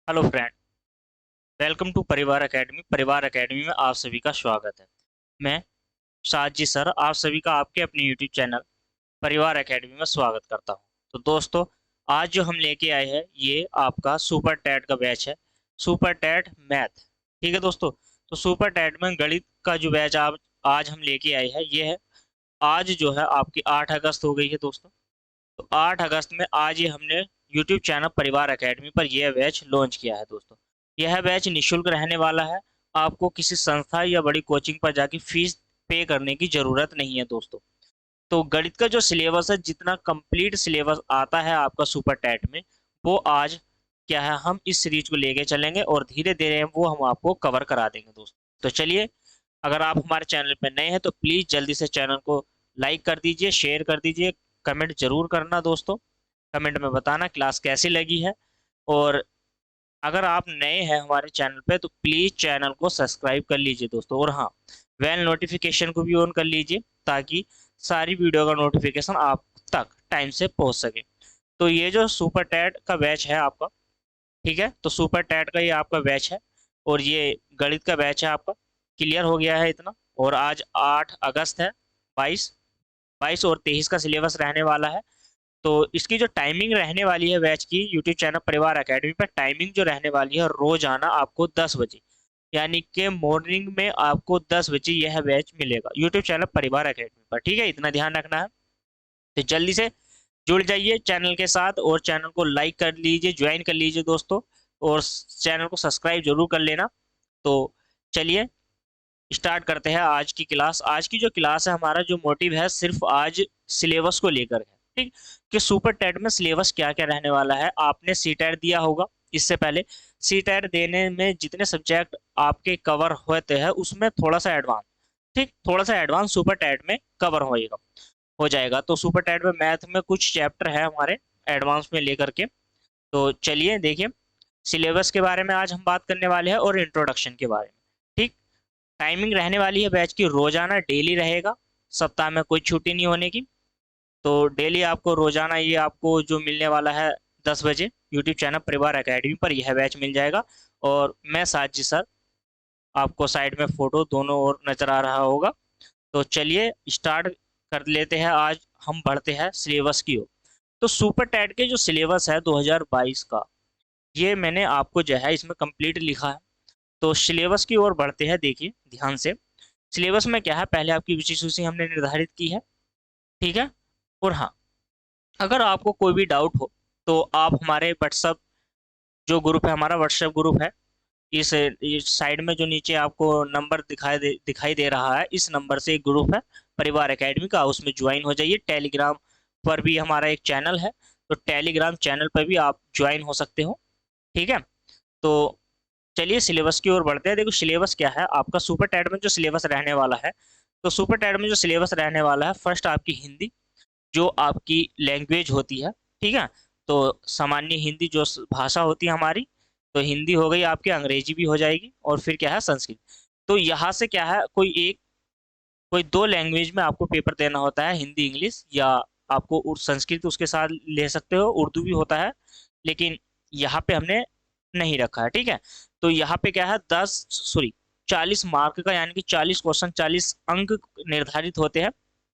Hello friend. Welcome to परिवार academy. परिवार academy में आप सभी का स्वागत है। मैं साजी सर आप सभी का आपके अपने यूट्यूब चैनल परिवार एकेडमी में स्वागत करता हूं। तो दोस्तों, आज जो हम लेके आए हैं ये आपका सुपर टैट का बैच है। Super TET math. ठीक है दोस्तों। तो सुपर टैट में गणित का जो बैच आप आज हम लेके आए हैं ये है। आज जो है आपकी 8 अगस्त हो गई है दोस्तों। तो 8 अगस्त में आज ये हमने यूट्यूब चैनल परिवार एकेडमी पर यह बैच लॉन्च किया है दोस्तों। यह बैच निशुल्क रहने वाला है। आपको किसी संस्था या बड़ी कोचिंग पर जाके फीस पे करने की जरूरत नहीं है दोस्तों। तो गणित का जो सिलेबस है, जितना कंप्लीट सिलेबस आता है आपका सुपर टैट में, वो आज क्या है हम इस सीरीज को लेके चलेंगे और धीरे धीरे वो हम आपको कवर करा देंगे दोस्तों। तो चलिए, अगर आप हमारे चैनल पर नए हैं तो प्लीज जल्दी से चैनल को लाइक कर दीजिए, शेयर कर दीजिए, कमेंट जरूर करना दोस्तों। कमेंट में बताना क्लास कैसी लगी है। और अगर आप नए हैं हमारे चैनल पे तो प्लीज चैनल को सब्सक्राइब कर लीजिए दोस्तों। और हाँ, बेल नोटिफिकेशन को भी ऑन कर लीजिए ताकि सारी वीडियो का नोटिफिकेशन आप तक टाइम से पहुंच सके। तो ये जो सुपर टैट का बैच है आपका, ठीक है, तो सुपर टैट का ये आपका बैच है और ये गणित का बैच है आपका। क्लियर हो गया है इतना। और आज 8 अगस्त है। 22 22 और 23 का सिलेबस रहने वाला है। तो इसकी जो टाइमिंग रहने वाली है बैच की, यूट्यूब चैनल परिवार एकेडमी पर टाइमिंग जो रहने वाली है रोजाना आपको 10 बजे, यानी कि मॉर्निंग में आपको 10 बजे यह बैच मिलेगा यूट्यूब चैनल परिवार एकेडमी पर। ठीक है, इतना ध्यान रखना है। तो जल्दी से जुड़ जाइए चैनल के साथ और चैनल को लाइक कर लीजिए, ज्वाइन कर लीजिए दोस्तों। और चैनल को सब्सक्राइब जरूर कर लेना। तो चलिए स्टार्ट करते हैं आज की क्लास। आज की जो क्लास है, हमारा जो मोटिव है सिर्फ आज सिलेबस को लेकर है। ठीक, कि सुपर टेट में सिलेबस क्या क्या रहने वाला है। आपने सी टेट दिया होगा इससे पहले। सी टेट देने में जितने सब्जेक्ट आपके कवर होते हैं उसमें थोड़ा सा एडवांस, ठीक, थोड़ा सा एडवांस सुपर टेट में कवर होएगा, हो जाएगा। तो सुपर टेट में मैथ में कुछ चैप्टर है हमारे एडवांस में लेकर के। तो चलिए देखिए, सिलेबस के बारे में आज हम बात करने वाले हैं और इंट्रोडक्शन के बारे में। ठीक, टाइमिंग रहने वाली है बैच की रोजाना डेली रहेगा। सप्ताह में कोई छुट्टी नहीं होने की। तो डेली आपको रोजाना ये आपको जो मिलने वाला है 10 बजे यूट्यूब चैनल परिवार एकेडमी पर यह बैच मिल जाएगा। और मैं साजी सर, आपको साइड में फोटो दोनों ओर नजर आ रहा होगा। तो चलिए स्टार्ट कर लेते हैं। आज हम बढ़ते हैं सिलेबस की ओर। तो सुपर टेट के जो सिलेबस है 2022 का, ये मैंने आपको जो है इसमें कंप्लीट लिखा है। तो सिलेबस की ओर बढ़ते हैं, देखिए ध्यान से। सिलेबस में क्या है, पहले आपकी विषय सूची हमने निर्धारित की है। ठीक है। और हाँ, अगर आपको कोई भी डाउट हो तो आप हमारे व्हाट्सअप जो ग्रुप है, हमारा व्हाट्सएप ग्रुप है, इस साइड में जो नीचे आपको नंबर दिखाई दे रहा है, इस नंबर से एक ग्रुप है परिवार एकेडमी का, उसमें ज्वाइन हो जाइए। टेलीग्राम पर भी हमारा एक चैनल है, तो टेलीग्राम चैनल पर भी आप ज्वाइन हो सकते हो। ठीक है। तो चलिए सिलेबस की ओर बढ़ते हैं। देखो सिलेबस क्या है आपका सुपर टैट में जो सिलेबस रहने वाला है। तो सुपर टैट में जो सिलेबस रहने वाला है, फर्स्ट आपकी हिंदी, जो आपकी लैंग्वेज होती है। ठीक है। तो सामान्य हिंदी जो भाषा होती है हमारी, तो हिंदी हो गई आपकी, अंग्रेजी भी हो जाएगी, और फिर क्या है संस्कृत। तो यहाँ से क्या है, कोई दो लैंग्वेज में आपको पेपर देना होता है, हिंदी इंग्लिश, या आपको संस्कृत उसके साथ ले सकते हो, उर्दू भी होता है, लेकिन यहाँ पे हमने नहीं रखा है। ठीक है। तो यहाँ पे क्या है, 40 मार्क का, यानी कि 40 क्वेश्चन, 40 अंक निर्धारित होते हैं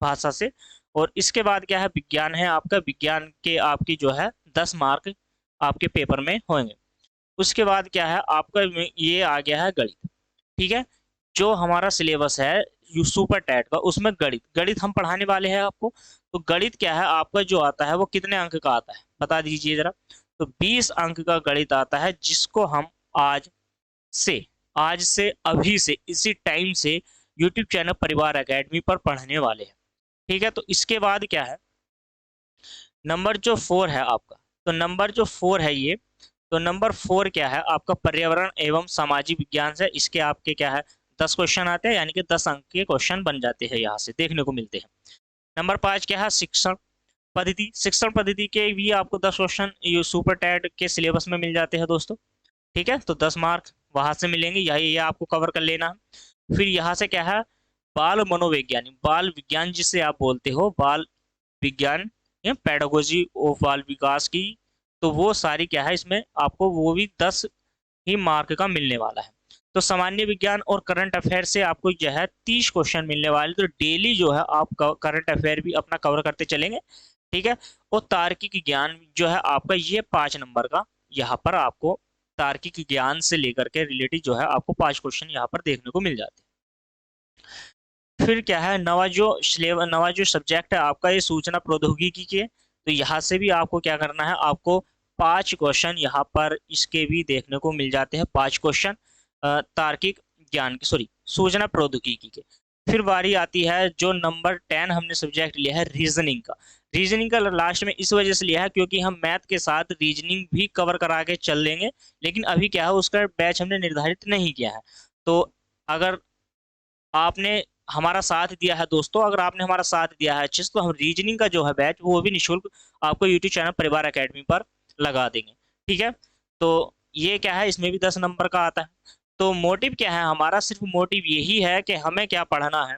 भाषा से। और इसके बाद क्या है, विज्ञान है आपका। विज्ञान के आपकी जो है 10 मार्क आपके पेपर में होंगे। उसके बाद क्या है आपका, ये आ गया है गणित। ठीक है। जो हमारा सिलेबस है यू सुपर टैट का, उसमें गणित गणित हम पढ़ाने वाले हैं आपको। तो गणित क्या है आपका जो आता है वो कितने अंक का आता है बता दीजिए जरा। तो 20 अंक का गणित आता है, जिसको हम आज से अभी से इसी टाइम से यूट्यूब चैनल परिवार एकेडमी पर पढ़ने वाले हैं। ठीक है। तो इसके बाद क्या है, नंबर जो 4 है आपका, तो नंबर जो 4 है ये, तो नंबर 4 क्या है आपका, पर्यावरण एवं सामाजिक विज्ञान से। इसके आपके क्या है 10 क्वेश्चन आते हैं, यानी कि 10 अंक के क्वेश्चन बन जाते हैं, यहाँ से देखने को मिलते हैं। नंबर 5 क्या है, शिक्षण पद्धति। शिक्षण पद्धति के भी आपको 10 क्वेश्चन ये सुपर टैट के सिलेबस में मिल जाते हैं दोस्तों। ठीक है। तो 10 मार्क वहां से मिलेंगे, यही ये आपको कवर कर लेना है। फिर यहाँ से क्या है, बाल मनोवैज्ञानिक, बाल विज्ञान जिसे आप बोलते हो, बाल विज्ञान या पेडागोजी ऑफ बाल विकास की। तो वो सारी क्या है इसमें आपको वो भी 10 ही मार्क का मिलने वाला है। तो सामान्य विज्ञान और करंट अफेयर से आपको जो है 30 क्वेश्चन मिलने वाले, तो डेली जो है आप करंट अफेयर भी अपना कवर करते चलेंगे, ठीक है। और तार्किक ज्ञान जो है आपका ये 5 नंबर का, यहाँ पर आपको तार्किक ज्ञान से लेकर के रिलेटेड जो है आपको 5 क्वेश्चन यहाँ पर देखने को मिल जाते हैं। फिर क्या है, नवा जो सब्जेक्ट है आपका ये सूचना प्रौद्योगिकी के, तो यहाँ से भी आपको क्या करना है, आपको 5 क्वेश्चन यहाँ पर इसके भी देखने को मिल जाते हैं, 5 क्वेश्चन तार्किक ज्ञान के, सॉरी सूचना प्रौद्योगिकी के। फिर बारी आती है जो नंबर 10 हमने सब्जेक्ट लिया है रीजनिंग का। रीजनिंग का लास्ट में इस वजह से लिया है क्योंकि हम मैथ के साथ रीजनिंग भी कवर करा के चल लेंगे, लेकिन अभी क्या है उसका बैच हमने निर्धारित नहीं किया है। तो अगर आपने हमारा साथ दिया है दोस्तों, अगर आपने हमारा साथ दिया है अच्छे से, तो हम रीजनिंग का जो है बैच वो भी निःशुल्क आपको यूट्यूब चैनल परिवार एकेडमी पर लगा देंगे, ठीक है। तो ये क्या है, इसमें भी 10 नंबर का आता है। तो मोटिव क्या है हमारा, सिर्फ मोटिव यही है कि हमें क्या पढ़ना है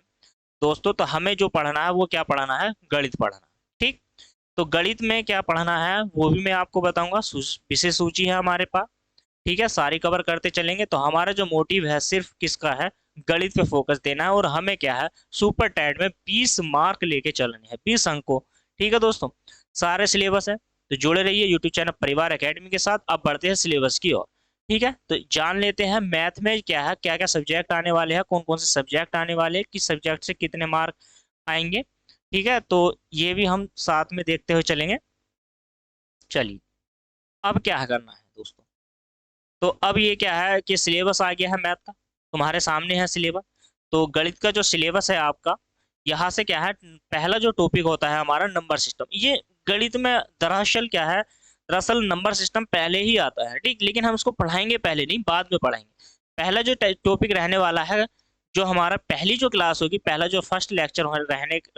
दोस्तों, तो हमें जो पढ़ना है वो क्या पढ़ना है, गणित पढ़ना है, ठीक। तो गणित में क्या पढ़ना है वो भी मैं आपको बताऊंगा, विशेष सूची है हमारे पास, ठीक है, सारी कवर करते चलेंगे। तो हमारा जो मोटिव है सिर्फ किसका है, गणित पे फोकस देना है, और हमें क्या है सुपर टैट में 20 मार्क लेके चलने हैं, 20 अंक को, ठीक है दोस्तों। सारे सिलेबस है, तो जुड़े रहिए यूट्यूब चैनल परिवार एकेडमी के साथ। अब बढ़ते हैं सिलेबस की ओर, ठीक है। तो जान लेते हैं मैथ में क्या है, क्या क्या सब्जेक्ट आने वाले हैं, कौन कौन से सब्जेक्ट आने वाले हैं, किस सब्जेक्ट से कितने मार्क आएंगे, ठीक है। तो ये भी हम साथ में देखते हुए चलेंगे। चलिए, अब क्या करना है दोस्तों, तो अब ये क्या है कि सिलेबस आ गया है मैथ का, तुम्हारे सामने है सिलेबस। तो गणित का जो सिलेबस है आपका, यहाँ से क्या है, पहला जो टॉपिक होता है हमारा नंबर सिस्टम। ये गणित में दरअसल क्या है, दरअसल नंबर सिस्टम पहले ही आता है, ठीक, लेकिन हम उसको पढ़ाएंगे पहले नहीं, बाद में पढ़ाएंगे। पहला जो टॉपिक रहने वाला है, जो हमारा पहली जो क्लास होगी, पहला जो फर्स्ट लेक्चर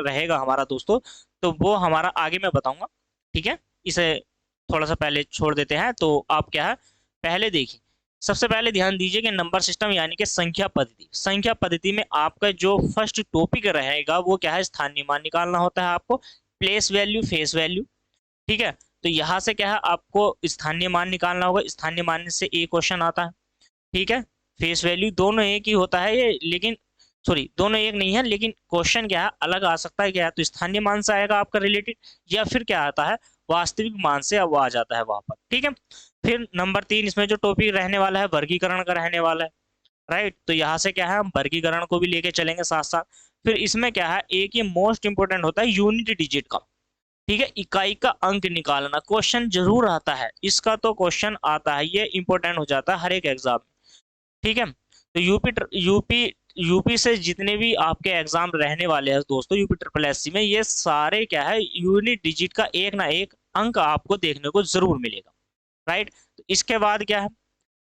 रहेगा हमारा दोस्तों, तो वो हमारा आगे मैं बताऊंगा, ठीक है। इसे थोड़ा सा पहले छोड़ देते हैं। तो आप क्या है, पहले देखिए, सबसे पहले ध्यान दीजिए कि नंबर सिस्टम यानी कि संख्या पद्धति। संख्या पद्धति में आपका जो फर्स्ट टॉपिक रहेगा वो क्या है, स्थानीय मान निकालना होता है आपको, प्लेस वैल्यू, फेस वैल्यू, ठीक है। तो यहाँ से क्या है आपको स्थानीय मान निकालना होगा, स्थानीय मान से एक क्वेश्चन आता है, ठीक है। फेस वैल्यू दोनों एक ही होता है ये, लेकिन सॉरी दोनों एक नहीं है, लेकिन क्वेश्चन क्या है अलग आ सकता है, क्या है तो स्थानीय मान से आएगा आपका रिलेटेड, या फिर क्या आता है वास्तविक मान से अब आ जाता है वहां पर, ठीक है। फिर नंबर 3 इसमें जो टॉपिक रहने वाला है वर्गीकरण का रहने वाला है, राइट। तो यहाँ से क्या है हम वर्गीकरण को भी लेके चलेंगे साथ साथ। फिर इसमें क्या है, एक ये मोस्ट इंपोर्टेंट होता है यूनिट डिजिट का, ठीक है, इकाई का अंक निकालना, क्वेश्चन जरूर आता है इसका, तो क्वेश्चन आता है, ये इंपॉर्टेंट हो जाता है हर एक एग्जाम में, ठीक है। तो यूपी यूपी से जितने भी आपके एग्जाम रहने वाले हैं दोस्तों यूपी ट्रिपल एससी में, ये सारे क्या है यूनिट डिजिट का एक ना एक अंक आपको देखने को जरूर मिलेगा, राइट। तो इसके बाद क्या है,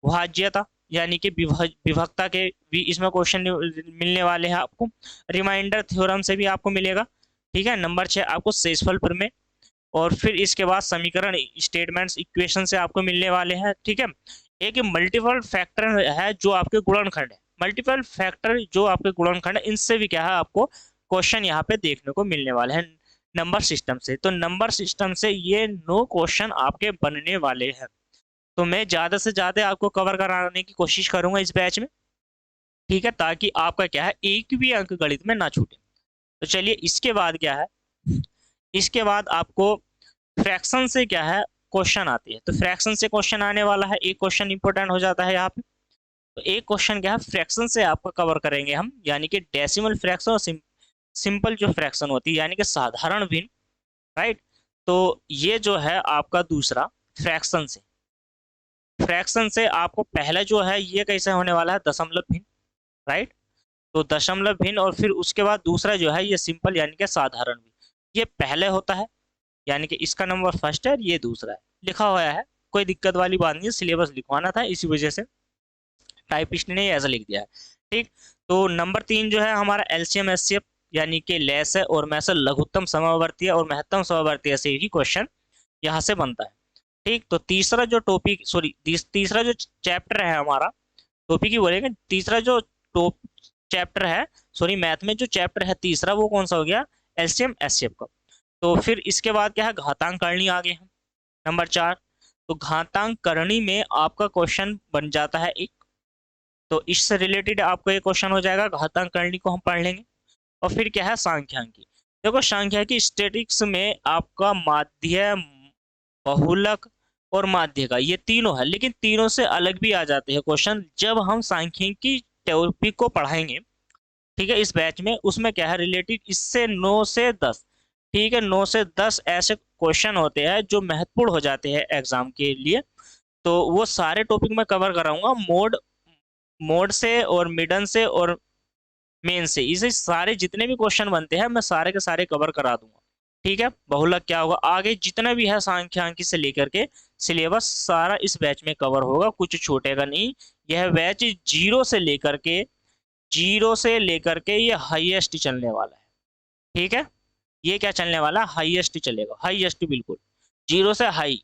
भाज्यता यानी कि विभक्ता के भी इसमें क्वेश्चन मिलने वाले हैं आपको। रिमाइंडर थ्योरम से भी आपको मिलेगा, ठीक है। नंबर 6 आपको शेषफल प्रमेय, और फिर इसके बाद समीकरण स्टेटमेंट्स इक्वेशन से आपको मिलने वाले हैं, ठीक है। एक मल्टीपल फैक्टर है जो आपके गुणनखंड है, मल्टीपल फैक्टर जो आपके गुणनखंड है, इनसे भी क्या है आपको क्वेश्चन यहाँ पे देखने को मिलने वाले हैं नंबर सिस्टम से। तो नंबर सिस्टम से ये 9 क्वेश्चन आपके बनने वाले हैं। तो मैं ज्यादा से ज्यादा आपको कवर कराने की कोशिश करूंगा इस बैच में, ठीक है, ताकि आपका क्या है एक भी अंक गणित में ना छूटे। तो चलिए, इसके बाद क्या है, इसके बाद आपको फ्रैक्शन से क्या है क्वेश्चन आती है। तो फ्रैक्शन से क्वेश्चन आने वाला है, एक क्वेश्चन इंपॉर्टेंट हो जाता है यहाँ पे। तो एक क्वेश्चन क्या है फ्रैक्शन से आपका कवर करेंगे हम, यानी कि डेसिमल फ्रैक्शन और सिंपल जो फ्रैक्शन होती है यानी कि साधारण भिन्न, राइट। तो ये जो है आपका दूसरा फ्रैक्शन से, फ्रैक्शन से आपको पहला जो है ये कैसे होने वाला है दशमलव भिन्न, राइट। तो दशमलव भिन्न, और फिर उसके बाद दूसरा जो है ये सिंपल यानी कि साधारण भिन्न, ये पहले होता है, यानी कि इसका नंबर फर्स्ट है, ये दूसरा है, लिखा हुआ है, कोई दिक्कत वाली बात नहीं है, सिलेबस लिखवाना था इसी वजह से टाइपिस्ट ने ऐसा लिख दिया है, ठीक। तो नंबर 3 जो है हमारा एलसीएम एचसीएफ यानी कि लेस है और मैस है, लघुत्तम समवर्ती और महत्तम समवर्ती से ही क्वेश्चन यहाँ से बनता है, ठीक। तो तीसरा जो टॉपिक सॉरी तीसरा जो चैप्टर है हमारा, टॉपिक ही बोलेंगे, तीसरा जो टॉप चैप्टर है, सॉरी मैथ में जो चैप्टर है तीसरा वो कौन सा हो गया, एलसीएम एचसीएफ का। तो फिर इसके बाद क्या है घातांक करनी आ गए हैं नंबर 4। तो घातांक करणी में आपका क्वेश्चन बन जाता है एक। तो इससे रिलेटेड आपको एक क्वेश्चन हो जाएगा, घातांक करणी को हम पढ़ लेंगे। और फिर क्या है, सांख्यिकी। देखो सांख्यिकी स्टैटिक्स में आपका माध्य, बहुलक और माध्य का ये तीनों है, लेकिन तीनों से अलग भी आ जाते हैं क्वेश्चन जब हम सांख्यिकी टॉपिक को पढ़ाएंगे। ठीक है, इस बैच में उसमें क्या है रिलेटेड इससे 9 से 10। ठीक है, 9 से 10 ऐसे क्वेश्चन होते हैं जो महत्वपूर्ण हो जाते हैं एग्जाम के लिए। तो वो सारे टॉपिक मैं कवर कराऊंगा, मोड मोड से और मिडन से और मेन से, इसे सारे जितने भी क्वेश्चन बनते हैं मैं सारे के सारे कवर करा दूंगा। ठीक है, बहुलक क्या होगा, आगे जितना भी है सांख्यिकी से लेकर के सिलेबस सारा इस बैच में कवर होगा, कुछ छूटेगा नहीं। यह बैच जीरो से लेकर के ये हाईएस्ट चलने वाला है। ठीक है, ये क्या चलने वाला, हाईएस्ट चलेगा, हाईएस्ट बिल्कुल, जीरो से हाई,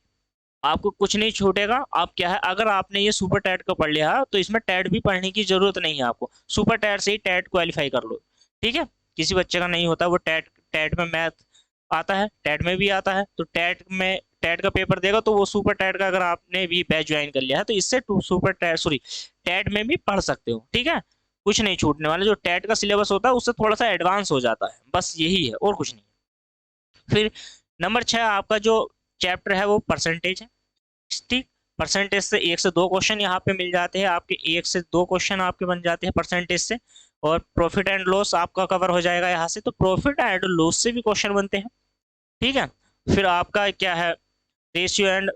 आपको कुछ नहीं छूटेगा। आप क्या है, अगर आपने ये सुपर टैट को पढ़ लिया तो इसमें टैट भी पढ़ने की जरूरत नहीं है आपको, सुपर टैट से ही टैट क्वालिफाई कर लो। ठीक है, किसी बच्चे का नहीं होता, वो टैट टैट में मैथ आता है, टैट में भी आता है, तो टैट का पेपर देगा तो वो सुपर टैट का अगर आपने भी बैच ज्वाइन कर लिया है तो इससे सुपर टैट सॉरी टैट में भी पढ़ सकते हो। ठीक है, कुछ नहीं छूटने वाला, जो टैट का सिलेबस होता है उससे थोड़ा सा एडवांस हो जाता है, बस यही है और कुछ नहीं। फिर नंबर 6 आपका जो चैप्टर है वो परसेंटेज है। ठीक, परसेंटेज से 1 से 2 क्वेश्चन यहाँ पे मिल जाते हैं आपके, 1 से 2 क्वेश्चन आपके बन जाते हैं परसेंटेज से। और प्रॉफिट एंड लॉस आपका कवर हो जाएगा यहाँ से, तो प्रॉफिट एंड लॉस से भी क्वेश्चन बनते हैं। ठीक है, फिर आपका क्या है, रेशियो एंड,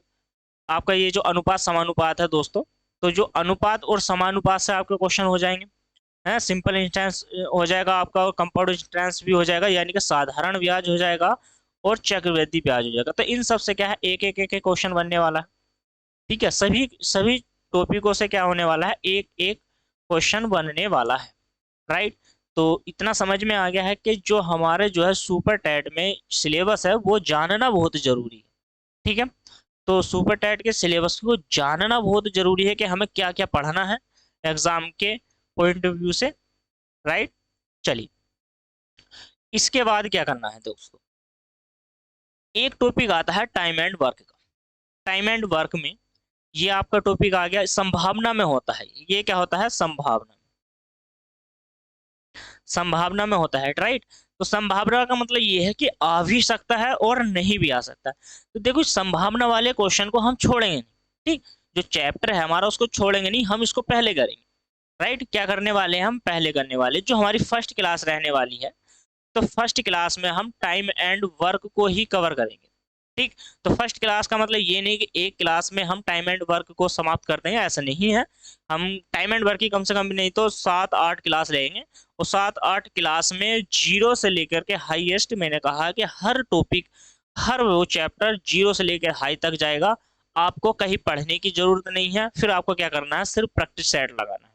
आपका ये जो अनुपात समानुपात है दोस्तों, तो जो अनुपात और समानुपात से आपके क्वेश्चन हो जाएंगे। है, सिंपल इंस्टेंस हो जाएगा आपका, और कंपाउंड इंस्टेंस भी हो जाएगा, यानी कि साधारण ब्याज हो जाएगा और चक्रवृद्धि ब्याज हो जाएगा। तो इन सब से क्या है, एक एक एक क्वेश्चन बनने वाला है। ठीक है, सभी सभी टॉपिकों से क्या होने वाला है, एक एक क्वेश्चन बनने वाला है। राइट, तो इतना समझ में आ गया है कि जो हमारे जो है सुपर टैट में सिलेबस है वो जानना बहुत जरूरी है। ठीक है, तो सुपर टैट के सिलेबस को जानना बहुत जरूरी है कि हमें क्या क्या पढ़ना है एग्जाम के पॉइंट ऑफ व्यू से। राइट, चलिए इसके बाद क्या करना है दोस्तों, एक टॉपिक आता है टाइम एंड वर्क का। टाइम एंड वर्क में ये आपका टॉपिक आ गया, संभावना में होता है, ये क्या होता है, संभावना, संभावना में होता है। राइट, तो संभावना का मतलब ये है कि आ भी सकता है और नहीं भी आ सकता। तो देखो संभावना वाले क्वेश्चन को हम छोड़ेंगे नहीं। ठीक, जो चैप्टर है हमारा उसको छोड़ेंगे नहीं, हम इसको पहले करेंगे। राइट, क्या करने वाले हैं हम, पहले करने वाले, जो हमारी फर्स्ट क्लास रहने वाली है, तो फर्स्ट क्लास में हम टाइम एंड वर्क को ही कवर करेंगे। ठीक, तो फर्स्ट क्लास का मतलब ये नहीं कि एक क्लास में हम टाइम एंड वर्क को समाप्त कर देंगे, ऐसा नहीं है। हम टाइम एंड वर्क की कम से कम भी नहीं तो 7-8 क्लास लेंगे, और 7-8 क्लास में जीरो से लेकर के हाईएस्ट, मैंने कहा कि हर टॉपिक, हर वो चैप्टर जीरो से लेकर हाई तक जाएगा। आपको कहीं पढ़ने की जरूरत नहीं है, फिर आपको क्या करना है, सिर्फ प्रैक्टिस सेट लगाना है।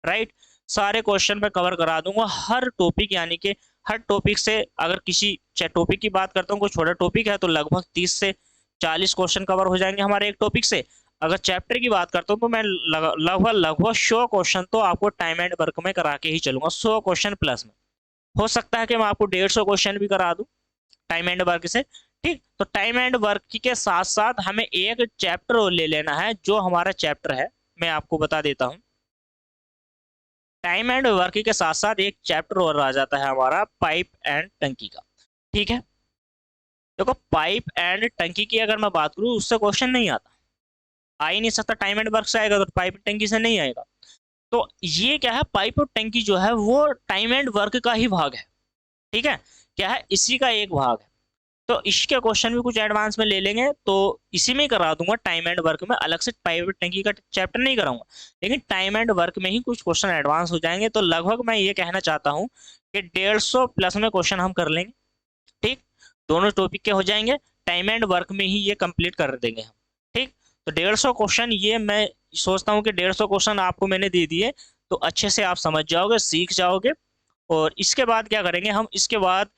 राइट, सारे क्वेश्चन मैं कवर करा दूंगा, हर टॉपिक, यानी कि हर टॉपिक से, अगर किसी टॉपिक की बात करता हूँ, कोई छोटा टॉपिक है तो लगभग 30 से 40 क्वेश्चन कवर हो जाएंगे हमारे एक टॉपिक से। अगर चैप्टर की बात करता हूँ तो मैं लगभग लगभग 100 क्वेश्चन तो आपको टाइम एंड वर्क में करा के ही चलूंगा, 100 क्वेश्चन प्लस में। हो सकता है कि मैं आपको 150 क्वेश्चन भी करा दूं टाइम एंड वर्क से। ठीक, तो टाइम एंड वर्क के साथ साथ हमें एक चैप्टर और ले लेना है, जो हमारा चैप्टर है मैं आपको बता देता हूँ। टाइम एंड वर्क के साथ साथ एक चैप्टर और आ जाता है हमारा पाइप एंड टंकी का। ठीक है, देखो पाइप एंड टंकी की अगर मैं बात करूँ, उससे क्वेश्चन नहीं आता, आ ही नहीं सकता, टाइम एंड वर्क से आएगा तो पाइप टंकी से नहीं आएगा। तो ये क्या है, पाइप और टंकी जो है वो टाइम एंड वर्क का ही भाग है। ठीक है, क्या है, इसी का एक भाग है। तो इसके क्वेश्चन भी कुछ एडवांस में ले लेंगे, तो इसी में ही करा दूंगा, टाइम एंड वर्क में अलग से पाइप टंकी का चैप्टर नहीं कराऊंगा, लेकिन टाइम एंड वर्क में ही कुछ क्वेश्चन एडवांस हो जाएंगे। तो लगभग मैं ये कहना चाहता हूँ कि 150 प्लस में क्वेश्चन हम कर लेंगे। ठीक, दोनों टॉपिक के हो जाएंगे, टाइम एंड वर्क में ही ये कंप्लीट कर देंगे हम। ठीक, तो 150 क्वेश्चन, ये मैं सोचता हूँ कि 150 क्वेश्चन आपको मैंने दे दिए, तो अच्छे से आप समझ जाओगे, सीख जाओगे। और इसके बाद क्या करेंगे हम, इसके बाद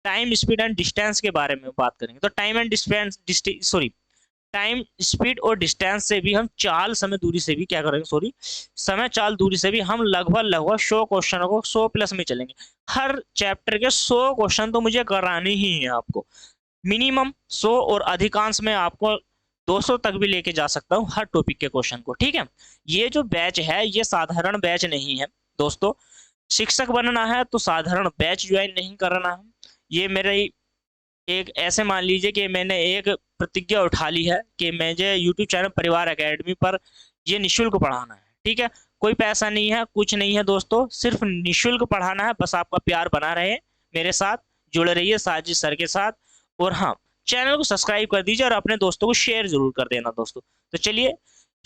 टाइम स्पीड एंड डिस्टेंस के बारे में बात करेंगे। तो time and distance, sorry time speed और डिस्टेंस से भी हम चाल समय दूरी से भी क्या करेंगे, सॉरी समय चाल दूरी से भी हम लगभग लगभग 100 क्वेश्चनों को 100 प्लस में चलेंगे। हर चैप्टर के 100 क्वेश्चन तो मुझे कराने ही है आपको, मिनिमम 100, और अधिकांश में आपको 200 तक भी लेके जा सकता हूँ हर टॉपिक के क्वेश्चन को। ठीक है, ये जो बैच है ये साधारण बैच नहीं है दोस्तों। शिक्षक बनना है तो साधारण बैच ज्वाइन नहीं करना है। ये मेरे एक ऐसे मान लीजिए कि मैंने एक प्रतिज्ञा उठा ली है कि मुझे यूट्यूब चैनल परिवार एकेडमी पर ये निशुल्क पढ़ाना है। ठीक है, कोई पैसा नहीं है, कुछ नहीं है दोस्तों, सिर्फ निशुल्क पढ़ाना है। बस आपका प्यार बना रहे, मेरे साथ जुड़े रहिए साजिद सर के साथ। और हाँ, चैनल को सब्सक्राइब कर दीजिए और अपने दोस्तों को शेयर जरूर कर देना दोस्तों। तो चलिए,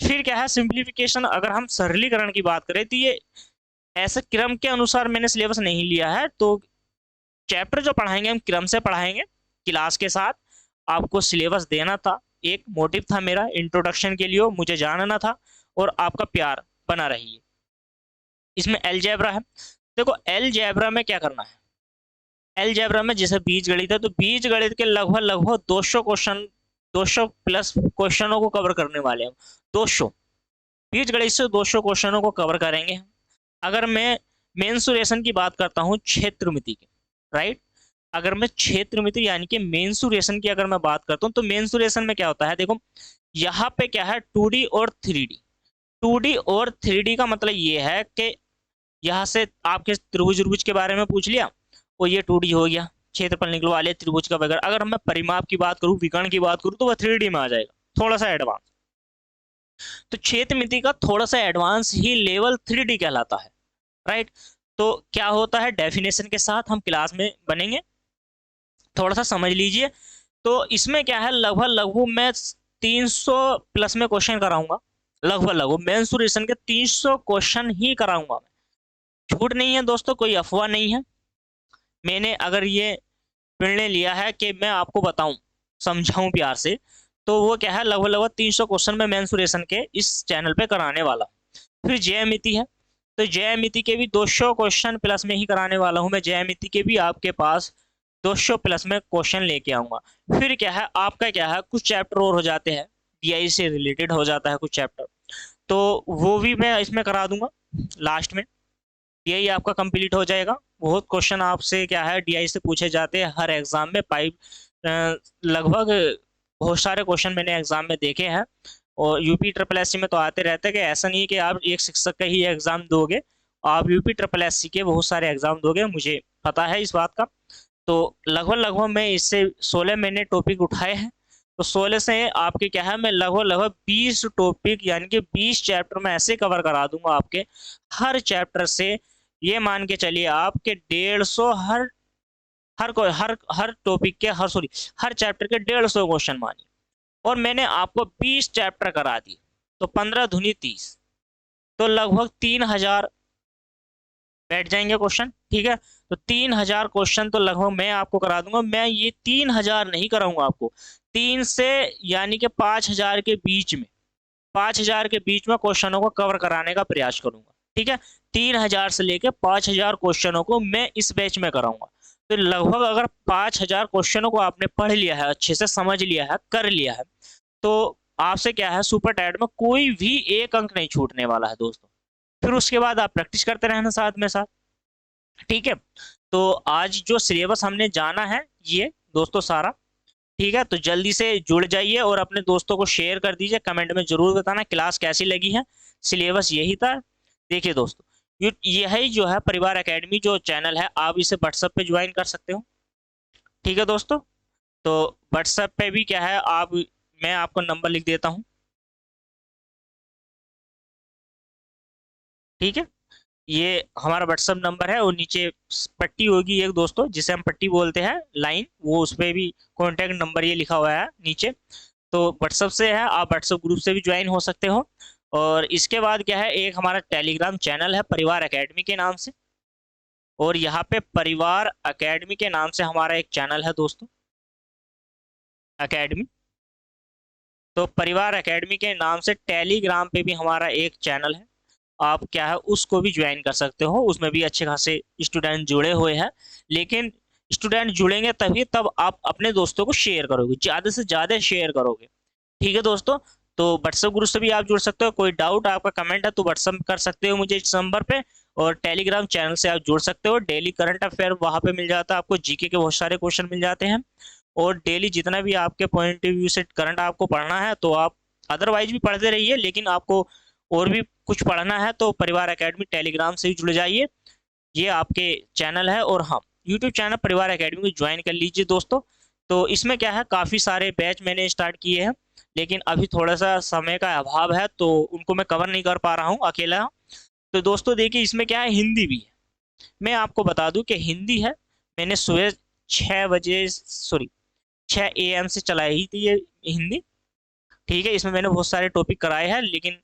फिर क्या है सिंप्लीफिकेशन, अगर हम सरलीकरण की बात करें तो ये ऐसे क्रम के अनुसार मैंने सिलेबस नहीं लिया है। तो चैप्टर जो पढ़ाएंगे हम क्रम से पढ़ाएंगे क्लास के साथ। आपको सिलेबस देना था, एक मोटिव था मेरा इंट्रोडक्शन के लिए, मुझे जानना था, और आपका प्यार बना रहिए। इसमें अलजेब्रा है, देखो अलजेब्रा में क्या करना है। अलजेब्रा में जैसे बीज गणित है, तो बीज गणित के लगभग लगभग 200 क्वेश्चन, 200 प्लस क्वेश्चनों को कवर करने वाले हैं। 200 बीज गणित से 200 क्वेश्चनों को कवर करेंगे। अगर मैं मेंसुरेशन की बात करता हूँ क्षेत्रमिति की, राइट, अगर मैं क्षेत्रमिति यानी कि मेंसुरेशन की अगर मैं बात करता हूँ, तो मेंसुरेशन में क्या होता है, देखो यहाँ पे क्या है 2D और 3D। 2D और 3D का मतलब ये है कि यहाँ से आपके त्रिभुज के बारे में पूछ लिया और ये 2D हो गया, क्षेत्रफल निकलवा लिया त्रिभुज का वगैरह। अगर मैं परिमाप की बात करूँ, विकर्ण की बात करूँ, तो वह 3D में आ जाएगा, थोड़ा सा एडवांस। तो क्षेत्रमिति का थोड़ा सा एडवांस ही लेवल 3D कहलाता है, राइट। तो क्या होता है, डेफिनेशन के साथ हम क्लास में बनेंगे, थोड़ा सा समझ लीजिए। तो इसमें क्या है, लगभग लगभग मैं 300 प्लस में क्वेश्चन कराऊंगा, लगभग लगभग मेंसुरेशन के 300 क्वेश्चन ही कराऊंगा मैं। झूठ नहीं है दोस्तों, कोई अफवाह नहीं है। मैंने अगर ये निर्णय लिया है कि मैं आपको बताऊं, समझाऊं प्यार से, तो वो क्या है, लगभग लगभग 300 क्वेश्चन में मेंसुरेशन के इस चैनल पे कराने वाला हूं। फिर ज्यामिति है, तो ज्यामिति के भी 200 क्वेश्चन प्लस में ही कराने वाला हूं मैं। ज्यामिति के भी आपके पास 200 प्लस में क्वेश्चन लेके आऊंगा। फिर क्या है, आपका क्या है, कुछ चैप्टर और हो जाते हैं, बीआई से रिलेटेड हो जाता है कुछ चैप्टर, तो वो भी मैं इसमें करा दूंगा लास्ट में। यही आपका कंप्लीट हो जाएगा। बहुत क्वेश्चन आपसे क्या है डीआई से पूछे जाते हैं हर एग्जाम में, पाइप लगभग बहुत सारे क्वेश्चन मैंने एग्जाम में देखे हैं। और यूपी ट्रिपल एस सी में तो आते रहते हैं, कि ऐसा नहीं है कि आप एक शिक्षक का ही एग्जाम दोगे, आप यूपी ट्रिपल एस सी के बहुत सारे एग्जाम दोगे, मुझे पता है इस बात का। तो लगभग लगभग मैं इससे 16 मैंने टॉपिक उठाए हैं। तो 16 से आपके क्या है, मैं लगभग लगभग 20 टॉपिक यानी कि 20 चैप्टर में ऐसे कवर करा दूंगा आपके। हर चैप्टर से ये मान के चलिए आपके 150, हर हर को हर टॉपिक के, हर सॉरी हर चैप्टर के 150 क्वेश्चन मानिए। और मैंने आपको 20 चैप्टर करा दिए, तो 15 दूनी 30, तो लगभग 3000 बैठ जाएंगे क्वेश्चन। ठीक है, तो 3000 क्वेश्चन तो लगभग मैं आपको करा दूंगा। मैं ये 3000 नहीं कराऊंगा आपको, 3 से यानी कि 5000 के बीच में, 5000 के बीच में क्वेश्चनों को कवर कराने का प्रयास करूंगा। ठीक है, 3000 से लेके 5000 क्वेश्चनों को मैं इस बैच में कराऊंगा। तो लगभग अगर 5000 क्वेश्चनों को आपने पढ़ लिया है, अच्छे से समझ लिया है, कर लिया है, तो आपसे क्या है, सुपर टैट में कोई भी एक अंक नहीं छूटने वाला है दोस्तों। फिर उसके बाद आप प्रैक्टिस करते रहना साथ में साथ। ठीक है, तो आज जो सिलेबस हमने जाना है ये दोस्तों सारा, ठीक है, तो जल्दी से जुड़ जाइए और अपने दोस्तों को शेयर कर दीजिए। कमेंट में जरूर बताना क्लास कैसी लगी है। सिलेबस यही था। देखिए दोस्तों, यही जो है परिवार एकेडमी जो चैनल है, आप इसे व्हाट्सएप पे ज्वाइन कर सकते हो। ठीक है दोस्तों, तो व्हाट्सएप पे भी क्या है, आप, मैं आपको नंबर लिख देता हूँ। ठीक है, ये हमारा व्हाट्सएप नंबर है, और नीचे पट्टी होगी एक दोस्तों, जिसे हम पट्टी बोलते हैं, लाइन, वो उस पर भी कॉन्टेक्ट नंबर ये लिखा हुआ है नीचे। तो व्हाट्सएप से है, आप व्हाट्सएप ग्रुप से भी ज्वाइन हो सकते हो। और इसके बाद क्या है, एक हमारा टेलीग्राम चैनल है परिवार एकेडमी के नाम से, और यहाँ पे परिवार एकेडमी के नाम से हमारा एक चैनल है दोस्तों, एकेडमी। तो परिवार एकेडमी के नाम से टेलीग्राम पे भी हमारा एक चैनल है, आप क्या है उसको भी ज्वाइन कर सकते हो। उसमें भी अच्छे खासे स्टूडेंट जुड़े हुए हैं, लेकिन स्टूडेंट जुड़ेंगे तभी तब आप अपने दोस्तों को शेयर करोगे, ज़्यादा से ज़्यादा शेयर करोगे। ठीक है दोस्तों, तो व्हाट्सएप ग्रुप से भी आप जुड़ सकते हो। कोई डाउट आपका कमेंट है तो व्हाट्सएप कर सकते हो मुझे इस नंबर पे। और टेलीग्राम चैनल से आप जुड़ सकते हो, डेली करंट अफेयर वहां पे मिल जाता है आपको, जीके के बहुत सारे क्वेश्चन मिल जाते हैं। और डेली जितना भी आपके पॉइंट ऑफ व्यू से करंट आपको पढ़ना है तो आप अदरवाइज भी पढ़ते रहिए, लेकिन आपको और भी कुछ पढ़ना है तो परिवार एकेडमी टेलीग्राम से ही जुड़ जाइए। ये आपके चैनल है, और हाँ, यूट्यूब चैनल परिवार एकेडमी को ज्वाइन कर लीजिए दोस्तों। तो इसमें क्या है, काफ़ी सारे बैच मैंने स्टार्ट किए हैं, लेकिन अभी थोड़ा सा समय का अभाव है तो उनको मैं कवर नहीं कर पा रहा हूँ अकेला। तो दोस्तों देखिए, इसमें क्या है, हिंदी भी है। मैं आपको बता दूं कि हिंदी है। मैंने सुबह 6 बजे, सॉरी 6 AM से चलाई ही थी ये हिंदी। ठीक है, इसमें मैंने बहुत सारे टॉपिक कराए हैं, लेकिन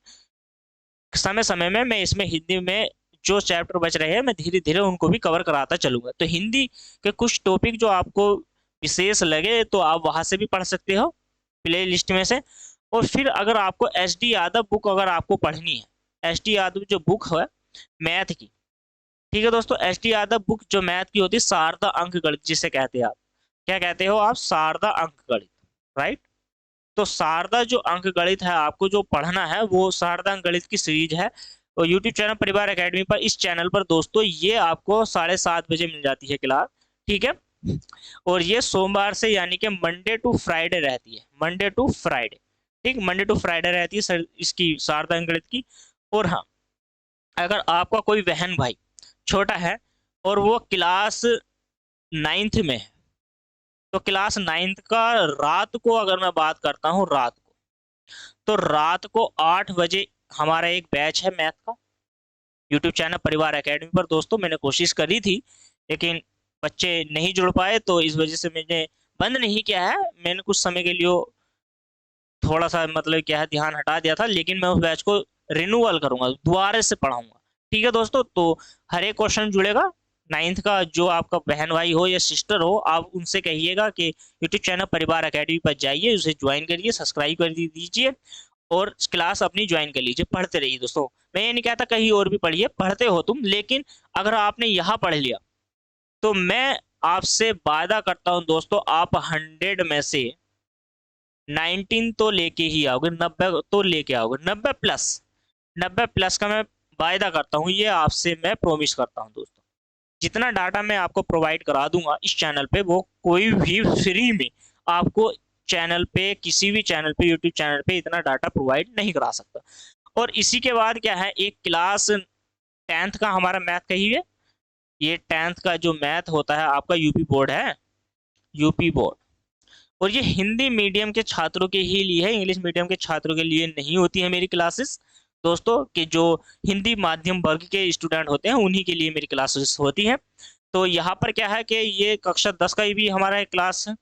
समय समय में मैं इसमें हिंदी में जो चैप्टर बच रहे हैं मैं धीरे धीरे उनको भी कवर कराता चलूंगा। तो हिंदी के कुछ टॉपिक जो आपको विशेष लगे तो आप वहां से भी पढ़ सकते हो प्ले लिस्ट में से। और फिर अगर आपको SD यादव बुक अगर आपको पढ़नी है, SD यादव जो बुक है मैथ की, ठीक है दोस्तों, SD यादव बुक जो मैथ की होती है, शारदा अंक गणित जिसे कहते हैं आप, क्या कहते हो आप, शारदा अंक गणित, राइट। तो शारदा जो अंक गणित है आपको जो पढ़ना है वो शारदा अंक गणित की सीरीज है, और यूट्यूब चैनल परिवार एकेडमी पर, इस चैनल पर दोस्तों ये आपको 7:30 बजे मिल जाती है क्लास। ठीक है, और ये सोमवार से यानी कि मंडे टू फ्राइडे रहती है, मंडे टू फ्राइडे। ठीक, मंडे टू फ्राइडे रहती है सर इसकी, शारदा अंक गणित की। और हाँ, अगर आपका कोई बहन भाई छोटा है और वो क्लास 9th में है, तो क्लास 9th का रात को अगर मैं बात करता हूँ, रात को, तो रात को 8 बजे हमारा एक बैच है मैथ का, यूट्यूब चैनल परिवार एकेडमी पर। दोस्तों मैंने कोशिश करी थी, लेकिन बच्चे नहीं जुड़ पाए, तो इस वजह से मैंने बंद नहीं किया है। मैंने कुछ समय के लिए थोड़ा सा मतलब क्या है ध्यान हटा दिया था, लेकिन मैं उस बैच को रिन्यूअल करूंगा, दोबारा से पढ़ाऊंगा। ठीक है दोस्तों, तो हर एक क्वेश्चन जुड़ेगा 9th का। जो आपका बहन भाई हो या सिस्टर हो, आप उनसे कहिएगा कि यूट्यूब चैनल परिवार एकेडमी पर जाइए, उसे ज्वाइन करिए, सब्सक्राइब कर दीजिए, और क्लास अपनी ज्वाइन कर लीजिए, पढ़ते रहिए दोस्तों। मैं ये नहीं कहता कहीं और भी पढ़िए, पढ़ते हो तुम, लेकिन अगर आपने यहाँ पढ़ लिया तो मैं आपसे वादा करता हूँ दोस्तों, आप 100 में से 19 तो लेके ही आओगे, 90 तो लेके आओगे, 90+, 90+ का मैं वायदा करता हूँ, ये आपसे मैं प्रॉमिस करता हूँ दोस्तों। जितना डाटा मैं आपको प्रोवाइड करा दूंगा इस चैनल पे, वो कोई भी फ्री में आपको चैनल पे, किसी भी चैनल पे, यूट्यूब चैनल पे इतना डाटा प्रोवाइड नहीं करा सकता। और इसी के बाद क्या है, एक क्लास 10th का हमारा मैथ का ही है। ये 10th का जो मैथ होता है आपका, यूपी बोर्ड है, यूपी बोर्ड। और ये हिंदी मीडियम के छात्रों के ही लिए है, इंग्लिश मीडियम के छात्रों के लिए नहीं होती है मेरी क्लासेस दोस्तों, कि जो हिंदी माध्यम वर्ग के स्टूडेंट होते हैं उन्हीं के लिए मेरी क्लासेस होती हैं। तो यहाँ पर क्या है कि ये कक्षा 10 का भी हमारा एक क्लास है।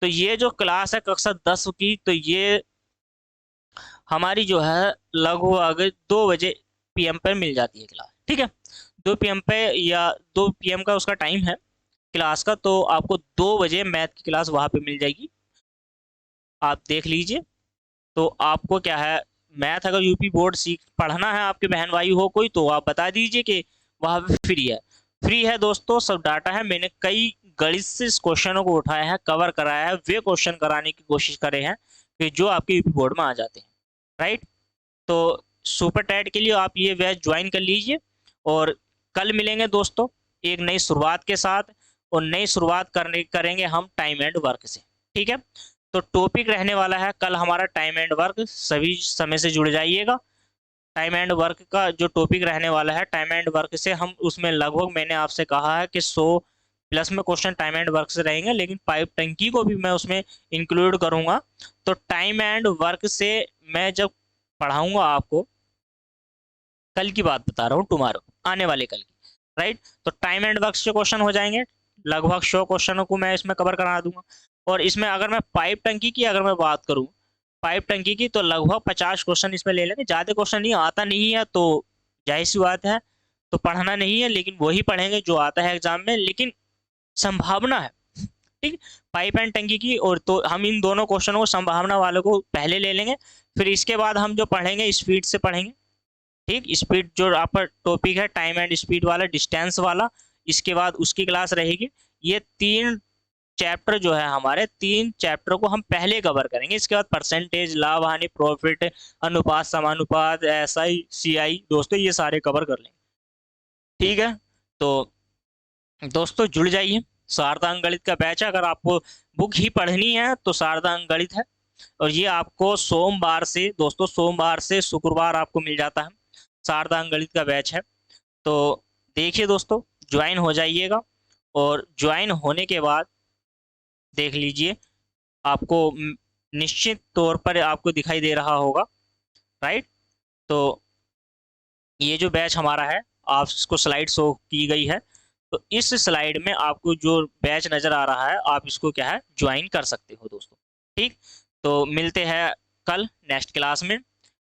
तो ये जो क्लास है कक्षा 10 की, तो ये हमारी जो है लगभग 2 बजे PM पर मिल जाती है क्लास। ठीक है, 2 PM पे, या 2 PM का उसका टाइम है क्लास का, तो आपको 2 बजे मैथ की क्लास वहाँ पे मिल जाएगी, आप देख लीजिए। तो आपको क्या है, मैथ अगर यूपी बोर्ड सीख पढ़ना है, आपके बहन भाई हो कोई, तो आप बता दीजिए कि वहाँ पे फ्री है। फ्री है दोस्तों, सब डाटा है। मैंने कई गणित से इस क्वेश्चनों को उठाया है, कवर कराया है, वे क्वेश्चन कराने की कोशिश करे हैं कि जो आपके यूपी बोर्ड में आ जाते हैं, राइट। तो सुपर टैट के लिए आप ये बैच ज्वाइन कर लीजिए, और कल मिलेंगे दोस्तों एक नई शुरुआत के साथ। और नई शुरुआत करेंगे हम टाइम एंड वर्क से। ठीक है, तो टॉपिक रहने वाला है कल हमारा टाइम एंड वर्क, सभी समय से जुड़ जाइएगा। टाइम एंड वर्क का जो टॉपिक रहने वाला है, टाइम एंड वर्क से हम उसमें लगभग, मैंने आपसे कहा है कि 100+ में क्वेश्चन टाइम एंड वर्क से रहेंगे, लेकिन पाइप टंकी को भी मैं उसमें इंक्लूड करूंगा। तो टाइम एंड वर्क से मैं जब पढ़ाऊंगा आपको, कल की बात बता रहा हूँ, टुमारो, आने वाले कल की, राइट। तो टाइम एंड वर्क से क्वेश्चन हो जाएंगे, लगभग 100 क्वेश्चनों को मैं इसमें कवर करा दूंगा। और इसमें अगर मैं पाइप टंकी की अगर मैं बात करूँ, पाइप टंकी की, तो लगभग 50 क्वेश्चन इसमें ले लेंगे। ज़्यादा क्वेश्चन नहीं, आता नहीं है तो जाहिर सी बात है, तो पढ़ना नहीं है, लेकिन वही पढ़ेंगे जो आता है एग्जाम में, लेकिन संभावना है। ठीक, पाइप एंड टंकी की, और तो हम इन दोनों क्वेश्चनों को संभावना वालों को पहले ले लेंगे, फिर इसके बाद हम जो पढ़ेंगे स्पीड से पढ़ेंगे। ठीक, स्पीड जो आपका टॉपिक है, टाइम एंड स्पीड वाला, डिस्टेंस वाला, इसके बाद उसकी क्लास रहेगी। ये 3 चैप्टर जो है हमारे, 3 चैप्टर को हम पहले कवर करेंगे। इसके बाद परसेंटेज, लाभ हानि, प्रॉफिट, अनुपात, समानुपात, SI CI दोस्तों, ये सारे कवर कर लेंगे। ठीक है, तो दोस्तों जुड़ जाइए। शारदा अंक गणित का बैच है, अगर आपको बुक ही पढ़नी है तो शारदा अंक गणित है। और ये आपको सोमवार से दोस्तों, सोमवार से शुक्रवार आपको मिल जाता है, शारदा अंक गणित का बैच है। तो देखिए दोस्तों, ज्वाइन हो जाइएगा, और ज्वाइन होने के बाद देख लीजिए, आपको निश्चित तौर पर आपको दिखाई दे रहा होगा, राइट। तो ये जो बैच हमारा है, आप इसको स्लाइड शो की गई है, तो इस स्लाइड में आपको जो बैच नज़र आ रहा है, आप इसको क्या है ज्वाइन कर सकते हो दोस्तों। ठीक, तो मिलते हैं कल नेक्स्ट क्लास में,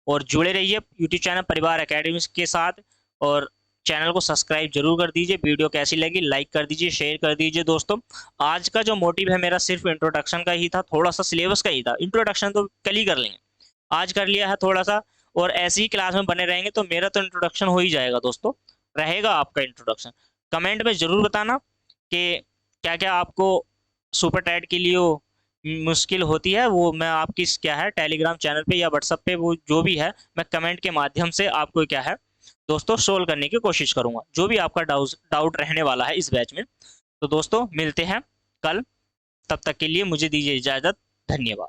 और जुड़े रहिए यूट्यूब चैनल परिवार एकेडमी के साथ, और चैनल को सब्सक्राइब जरूर कर दीजिए। वीडियो कैसी लगी लाइक कर दीजिए, शेयर कर दीजिए दोस्तों। आज का जो मोटिव है मेरा सिर्फ इंट्रोडक्शन का ही था, थोड़ा सा सिलेबस का ही था, इंट्रोडक्शन तो कल ही कर लेंगे, आज कर लिया है थोड़ा सा, और ऐसी ही क्लास में बने रहेंगे तो मेरा तो इंट्रोडक्शन हो ही जाएगा दोस्तों, रहेगा आपका इंट्रोडक्शन। कमेंट में ज़रूर बताना कि क्या क्या आपको सुपर टैट के लिए मुश्किल होती है, वो मैं आपकी क्या है टेलीग्राम चैनल पे या व्हाट्सएप पे, वो जो भी है मैं कमेंट के माध्यम से आपको क्या है दोस्तों सोल्व करने की कोशिश करूंगा, जो भी आपका डाउट रहने वाला है इस बैच में। तो दोस्तों मिलते हैं कल, तब तक के लिए मुझे दीजिए इजाज़त, धन्यवाद।